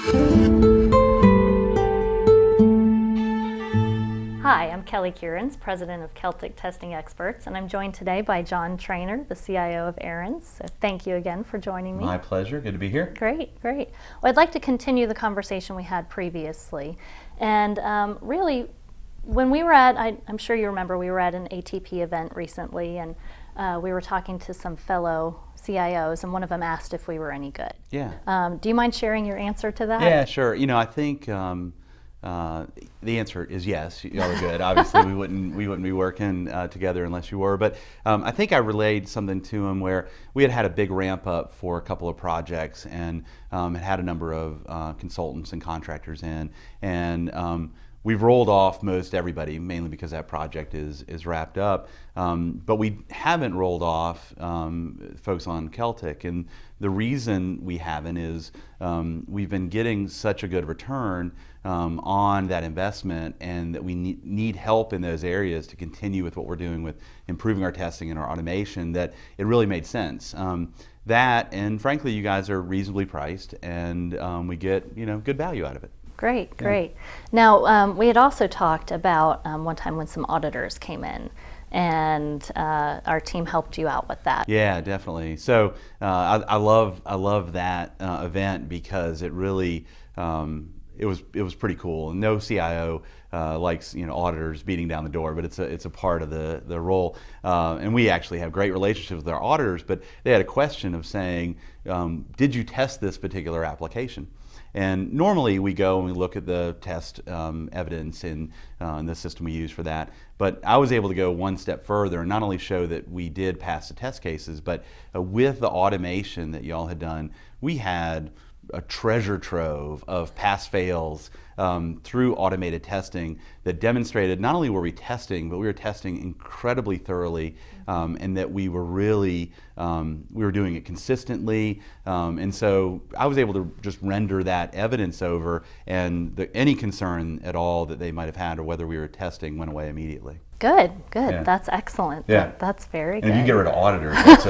Hi, I'm Kelly Kierans, President of Celtic Testing Experts, and I'm joined today by Trainor, the CIO of Aaron. So thank you again for joining me. My pleasure. Good to be here. Great, great. Well, I'd like to continue the conversation we had previously. And really, when we were at, I'm sure you remember, we were at an ATP event recently, and we were talking to some fellow CIOs, and one of them asked if we were any good. Yeah. Do you mind sharing your answer to that? Yeah, sure. You know, I think the answer is yes. Y'all are good. Obviously, we wouldn't be working together unless you were. But I think I relayed something to him where we had a big ramp up for a couple of projects and had a number of consultants and contractors in, and we've rolled off most everybody, mainly because that project is wrapped up. But we haven't rolled off folks on Celtic, and the reason we haven't is we've been getting such a good return on that investment, and that we need help in those areas to continue with what we're doing with improving our testing and our automation, that it really made sense. That, and frankly, you guys are reasonably priced, and we get good value out of it. Great, great. Yeah. Now, we had also talked about one time when some auditors came in, and our team helped you out with that. Yeah, definitely. So I love that event because it really it was pretty cool. And no CIO likes auditors beating down the door, but it's a part of the role. And we actually have great relationships with our auditors. But they had a question of saying, did you test this particular application? And normally we go and we look at the test evidence in the system we use for that. But I was able to go one step further and not only show that we did pass the test cases, but with the automation that y'all had done, we had a treasure trove of pass-fails through automated testing that demonstrated not only were we testing, but we were testing incredibly thoroughly, and that we were really we were doing it consistently, and so I was able to just render that evidence over, and any concern at all that they might have had or whether we were testing went away immediately. Good, good. Yeah. That's excellent. Yeah. That's very good. And if you get rid of auditors, that's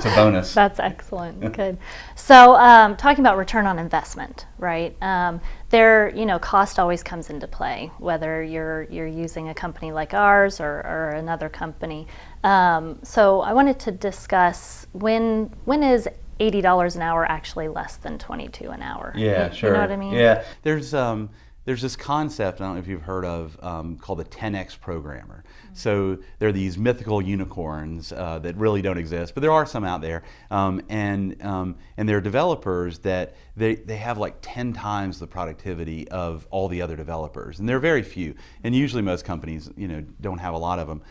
a bonus. That's excellent. Good. So, talking about return on investment, right? Cost always comes into play, whether you're using a company like ours or another company. So, I wanted to discuss when is $80 an hour actually less than $22 an hour? Yeah, sure. You know what I mean? Yeah. There's this concept, I don't know if you've heard of, called the 10X programmer. Mm-hmm. So they're these mythical unicorns that really don't exist, but there are some out there, and they're developers that they have like 10 times the productivity of all the other developers, and they're very few, and usually most companies don't have a lot of them.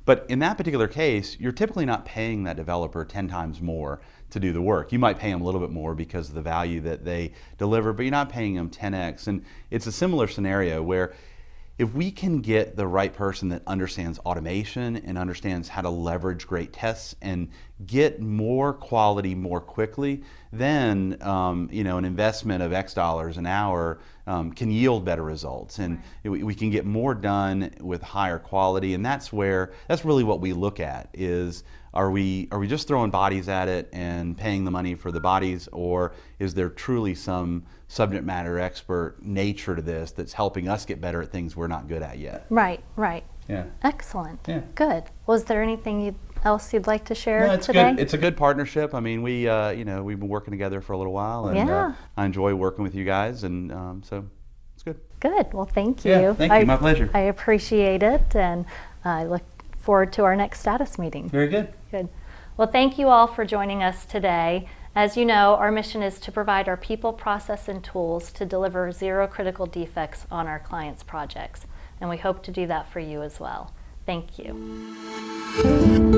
But in that particular case, you're typically not paying that developer 10 times more to do the work. You might pay them a little bit more because of the value that they deliver, but you're not paying them 10x. And it's a similar scenario where if we can get the right person that understands automation and understands how to leverage great tests and get more quality more quickly, then an investment of X dollars an hour can yield better results, and we can get more done with higher quality. And that's really what we look at is, are we just throwing bodies at it and paying the money for the bodies, or is there truly some subject matter expert nature to this that's helping us get better at things we're not good at yet? Right, right. Yeah. Excellent. Yeah. Good. Was there anything else you'd like to share no, it's today? Good. It's a good partnership. I mean, we've been working together for a little while, and I enjoy working with you guys, and so it's good. Good. Well, thank you. Yeah, thank you. My pleasure. I appreciate it, and I look forward to our next status meeting. Very good. Good. Well, thank you all for joining us today. As you know, our mission is to provide our people, process, and tools to deliver zero critical defects on our clients' projects, and we hope to do that for you as well. Thank you.